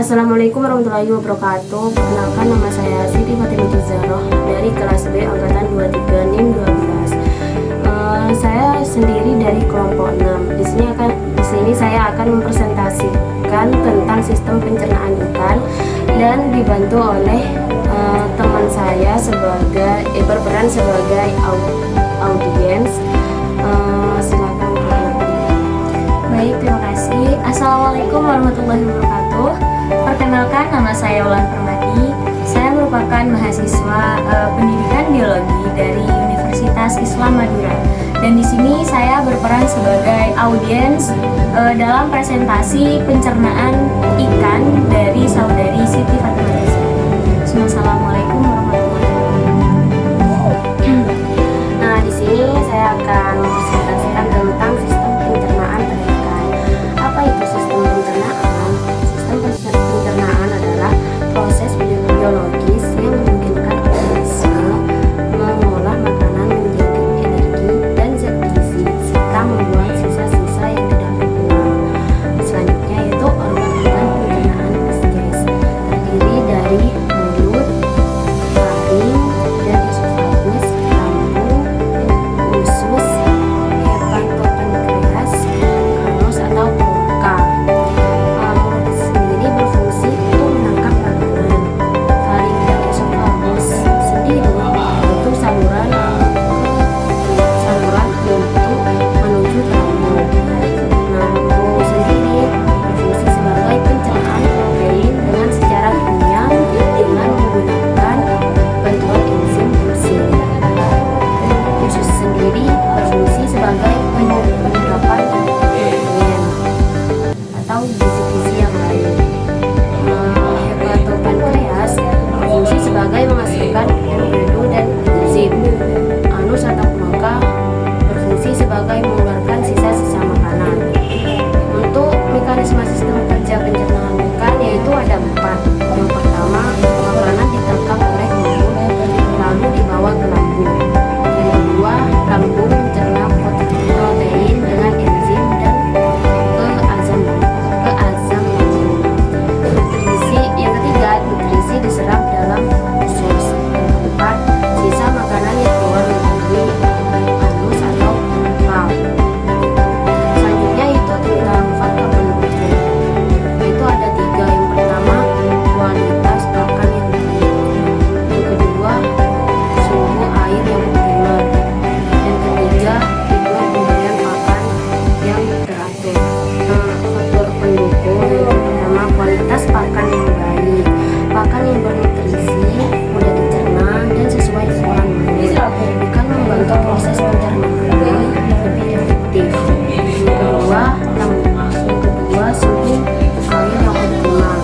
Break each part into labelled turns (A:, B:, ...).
A: Assalamualaikum warahmatullahi wabarakatuh. Perkenalkan, nama saya Siti Fatimah Zahroh dari kelas B angkatan 23 NIM 12. Saya sendiri dari kelompok 6. Di sini saya akan mempresentasikan tentang sistem pencernaan ikan dan dibantu oleh teman saya berperan sebagai audiens. Silakan.
B: Baik, terima kasih. Assalamualaikum warahmatullahi wabarakatuh. Perkenalkan, nama saya Wulan Permadi. Saya merupakan mahasiswa pendidikan biologi dari Universitas Islam Madura. Dan di sini saya berperan sebagai audiens dalam presentasi pencernaan ikan dari saudari Siti Fatimah Zahroh. Assalamualaikum warahmatullahi wabarakatuh.
A: Nah, di sini saya akan mempresentasikan tentang sistem pencernaan ikan. Apa itu sistem pencernaan? Sistem pencernaan adalah proses biologis yang memungkinkan organisme mengolah makanan menjadi energi dan zat gizi serta membuang sisa-sisa yang tidak berguna. Selanjutnya yaitu organ-organ pencernaan gastritis, terdiri dari mulut, faring, dan esofagus, lambung, usus, hepatopankreas, anus atau bronka. Mulut sendiri berfungsi untuk menangkap makanan. Faring dan esofagus sendiri itu saluran untuk menuju lambung. Lambung sendiri berfungsi sebagai pencernaan protein dengan secara kimia dengan menggunakan bantuan enzim pepsin. Usus sendiri berfungsi sebagai penyerapan nutrien atau gizi-gizi yang lain. Hepatopankreas berfungsi sebagai menghasilkan empedu dan enzim. Anus atau bronka berfungsi sebagai mengeluarkan sisa-sisa makanan. Untuk mekanisme sistem kerja pencernaan ikan yaitu ada 4. Yang pertama, makanan ditangkap oleh mulut lalu dibawa ke lambung. Yang kedua, lambung mencerna protein dengan enzim dan ke asam lambung. Yang ketiga, nutrisi diserap dalam usus. Yang keempat, sisa makanan yang keluar melalui anus atau bronka. Selanjutnya itu tentang faktor pendukung. Itu ada 3. Yang pertama, kualitas pakan yang baik. Yang kedua, suhu air yang optimal. Yang ketiga, pemberian pakan yang teratur. Faktor pendukung yang pertama, kualitas pakan yang baik. Pakan yang bernutrisi, mudah dicerna, dan sesuai ukuran mulut. Ikan membantu proses pencernaan lebih efektif. Yang kedua, suhu air yang optimal.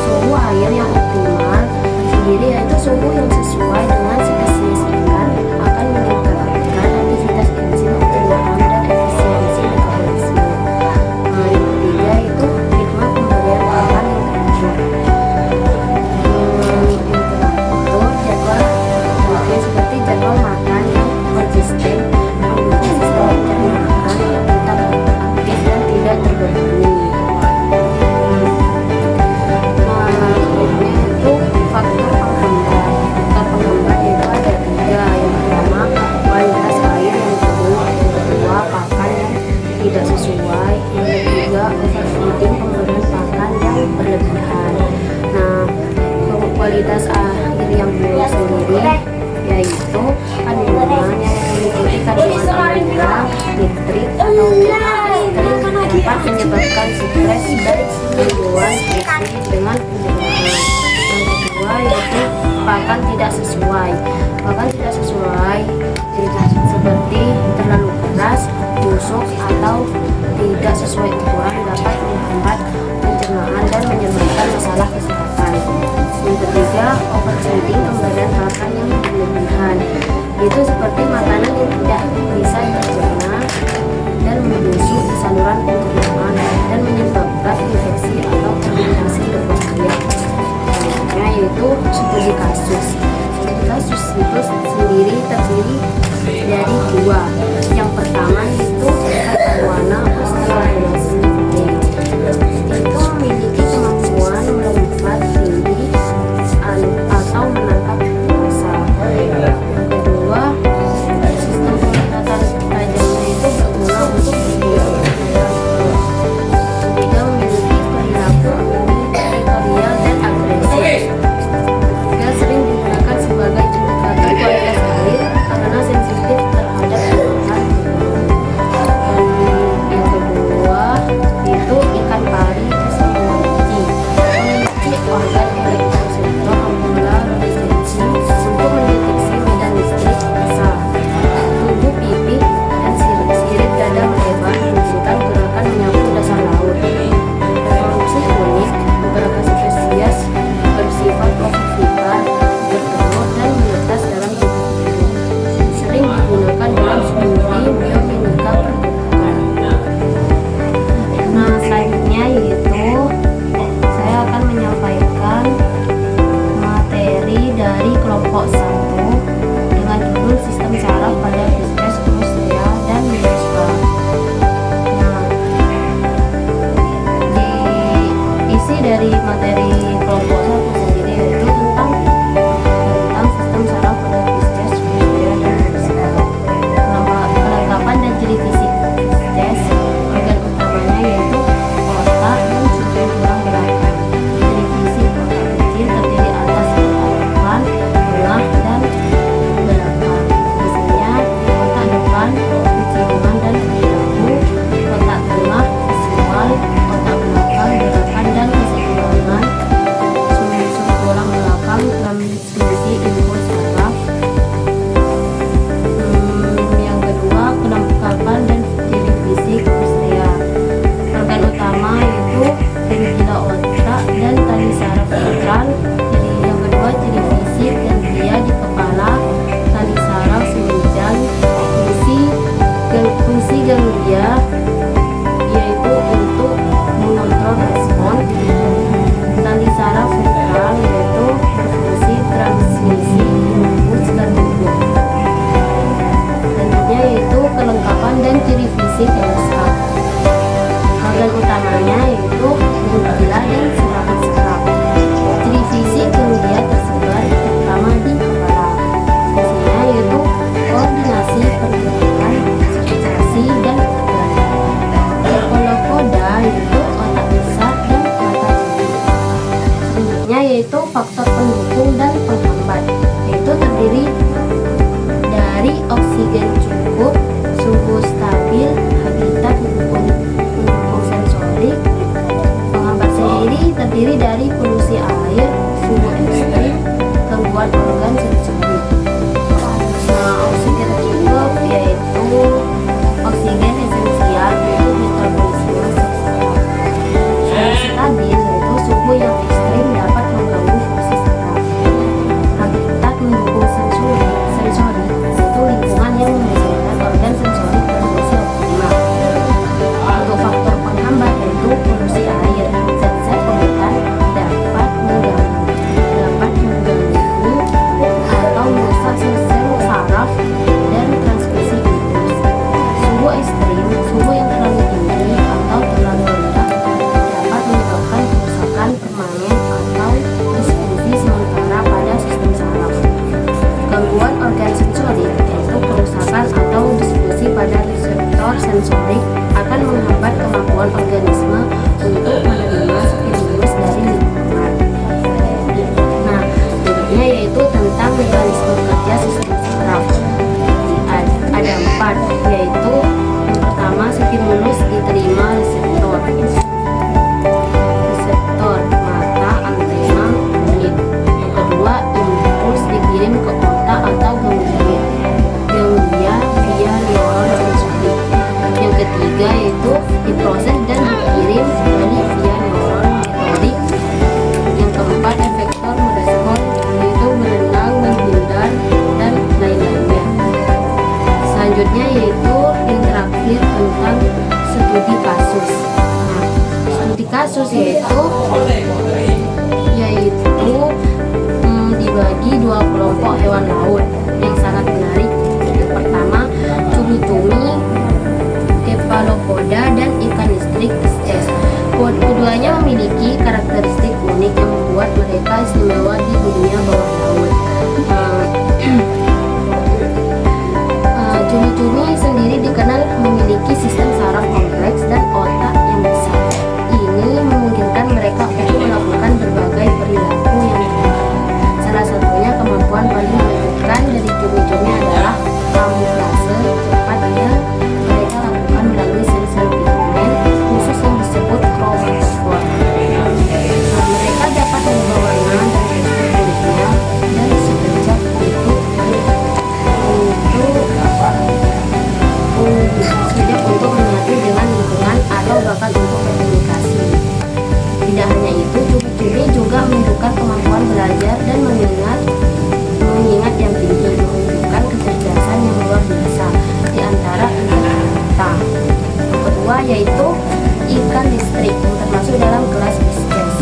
A: Suhu air yang optimal sendiri yaitu suhu yang sesuai dengan spesies ikan akan meningkatkan aktivitas enzim pencernaan dan efisiensi metabolisme. Yang ketiga itu hikmat pemberian pakan yang teratur. Seperti jadwal makan yang konsisten mendukung sistem pencernaan tetap aktif dan tidak terbebani. Selanjutnya itu faktor penghambat. Faktor penghambat yaitu ada 3. Yang pertama, kualitas air. Yang kedua, pakan yang tidak sesuai. Yang ketiga, overfeeding, pemberian pakan yang berlebihan. Nah, kualitas air yang buruk sendiri yaitu kandungan yang meliputi kandungan amonium, nitrit atau ekstrim dapat menyebabkan stres dan gangguan dengan pencernaan. Yang kedua yaitu pakan tidak sesuai. Pakan tidak sesuai seperti terlalu keras, busuk atau tidak sesuai ukuran dapat menghambat pencernaan dan menyebabkan masalah kesehatan. Yang ketiga, overfeeding, pemberian pakan yang berlebihan. Itu seperti makanan yang tidak bisa dicerna dan membusuk di saluran pencernaan dan menyebabkan infeksi atau fermentasi berbahaya. Selanjutnya yaitu studi kasus. Studi kasus itu sendiri terdiri dari 2. Yang pertama itu arwana osteogenesis. dari materi kelompok satu sendiri yaitu tentang sistem saraf pada Pisces, Virgo, dan Pisces. Kelengkapan dan ciri fisik Pisces, organ utamanya yaitu otak dan sudut tulang belakang. Ciri fisik otak kecil terdiri atas otak depan, tengah, dan belakang. Fungsinya otak depan penciuman dan perilaku, otak tengah visual, otak belakang gerakan dan keseimbangan, sumsum tulang belakang transmisi impuls saraf. Yang kedua, kelengkapan dan ciri fisik Pisces. Organ utama yaitu penggila otak dan tali saraf ventral. Jadi yang kedua, ciri fisik ganglia di kepala, tali saraf semenjang. Fungsi ganglia yaitu untuk mengontrol respon. Tali saraf ventral yaitu berfungsi transmisi impuls ke tubuh. Selanjutnya yaitu kelengkapan dan ciri fisik lengkap. Organ utamanya yaitu ganglia dan serabut-serab. Ciri fisik ganglia tersebar terutama di kepala. Fungsinya yaitu koordinasi pergerakan, konsentrasi, dan koda yaitu otak besar dan mata jeli. Selanjutnya yaitu faktor pendukung dan penghambat, yaitu terdiri dari oksigen cukup, suhu stabil, habitat mendukung sensorik. Penghambat sendiri terdiri dari polusi air, suhu ekstrim, gangguan organ sensorik. Nah, oksigen cukup yaitu oksigen esensial untuk metabolisme sel saraf. Suhu stabil yaitu suhu yang ekstrim dapat mengganggu fungsi saraf. Habitat mendukung sensorik yaitu lingkungan yang memungkinkan organ sensorik berfungsi optimal. Untuk faktor penghambat yaitu polusi air, zat-zat pembuatan dapat mengganggu atau merusak sel saraf dan transmisi impuls. Suhu ekstrim, suhu yang terlalu tinggi atau terlalu rendah dapat menyebabkan kerusakan permanen atau disfungsi sementara pada sistem saraf. Gangguan organ sensorik yaitu kerusakan atau disfungsi pada reseptor sensorik akan menghambat kemampuan organisme untuk menerima stimulus dari lingkungan. Nah, berikutnya yaitu tentang mekanisme kerja sistem saraf. Ada 4, yaitu yang pertama stimulus diterima reseptor mata, antena, kulit. Yang kedua, impuls dikirim ke otak atau ganglia via neuron sensorik. Yang ketiga yaitu diproses dan dikirim kembali via neuron motorik. Yang keempat, efektor merespon yaitu berenang, menghindar, dan lain-lainnya. Selanjutnya yaitu yang terakhir tentang studi kasus. Nah, studi kasus yaitu dibagi 2 kelompok hewan laut yang sangat menarik. Yang pertama, cumi-cumi, cephalopoda, dan ikan listrik Pisces. Keduanya memiliki karakteristik unik yang membuat mereka istimewa di dunia bawah laut. Cumi-cumi sendiri dikenal memiliki sistem saraf kompleks dan otak yang besar. Ini memungkinkan mereka untuk melakukan berbagai perilaku yang berbeda. Salah satunya kemampuan paling menakjubkan dari cumi-cumi adalah kamuflase cepat yang mereka lakukan melalui sel-sel pigmen khusus yang disebut kromatofor. Mereka dapat mengubah warna dan tekstur kulitnya dan sekejap untuk menyatu dengan lingkungan atau bahkan untuk berkomunikasi. Tidak hanya itu, cumi-cumi juga menunjukkan kemampuan belajar dan mengingat yang tinggi, menunjukkan kecerdasan yang luar biasa di antara ikan primata. Yang kedua yaitu ikan listrik yang termasuk dalam kelas Pisces.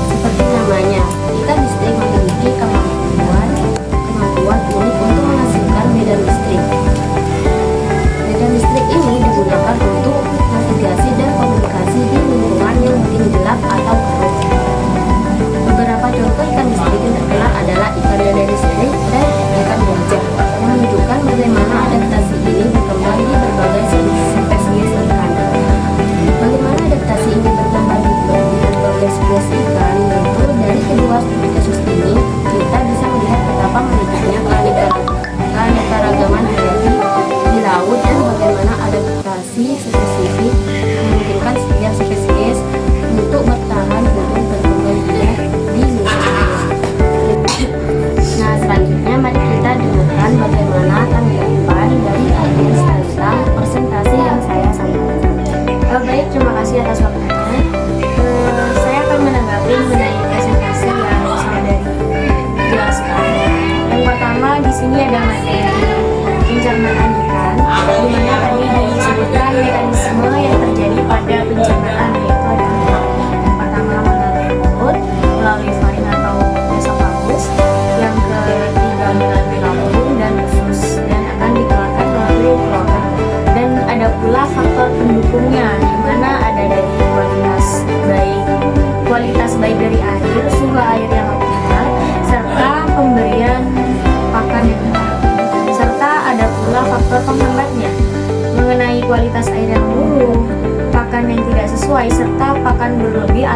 A: Seperti namanya, ikan listrik memiliki kemampuan unik untuk menghasilkan medan listrik. Medan listrik ini digunakan untuk navigasi dan komunikasi di lingkungan yang mungkin gelap atau keruh.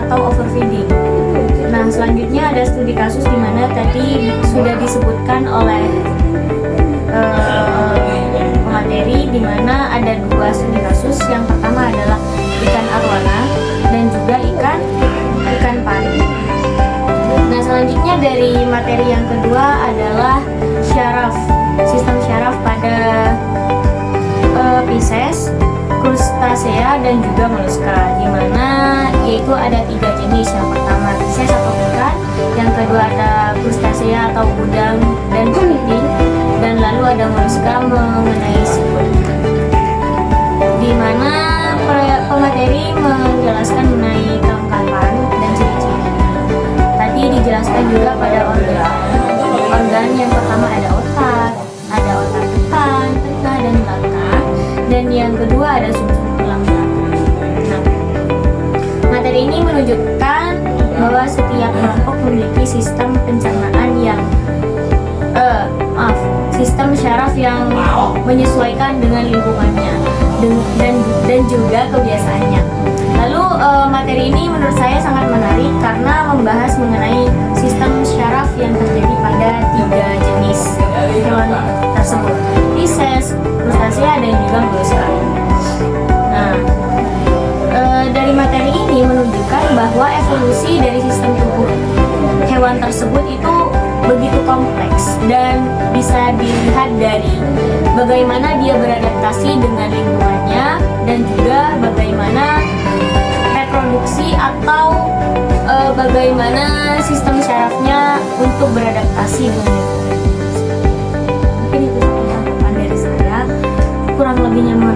B: atau overfeeding. Nah, selanjutnya ada studi kasus di mana tadi sudah disebutkan oleh pemateri, di mana ada 2 studi kasus. Yang pertama adalah ikan arwana dan juga ikan pari. Nah, selanjutnya dari materi yang kedua adalah syaraf, sistem syaraf pada Pisces, krustasea dan juga moluska, di mana yaitu ada 3 jenis. Yang pertama Pisces atau ikan, yang kedua ada krustasea atau udang dan kepiting, dan lalu ada moluska mengenai siput, di mana pemateri menjelaskan mengenai kelengkapan dan ciri-ciri. Tadi dijelaskan juga pada organ yang pertama ada otak depan, tengah dan belakang, dan yang kedua ada sumsum tulang belakang. Nah, materi ini menunjukkan bahwa setiap kelompok memiliki sistem pencernaan yang sistem syaraf yang menyesuaikan dengan lingkungannya dan juga kebiasaannya. Lalu materi ini menurut saya sangat menarik karena membahas mengenai sistem syaraf yang terjadi pada 3 jenis hewan tersebut, Pisces, krustasea dan juga moluska. Nah, dari materi ini menunjukkan bahwa evolusi dari sistem tubuh hewan tersebut itu begitu kompleks dan bisa dilihat dari bagaimana dia beradaptasi dengan lingkungannya dan juga bagaimana reproduksi atau bagaimana sistem syarafnya untuk beradaptasi dengan lingkungan. Mungkin itu saja tanggapan dari saya. Kurang lebihnya mohon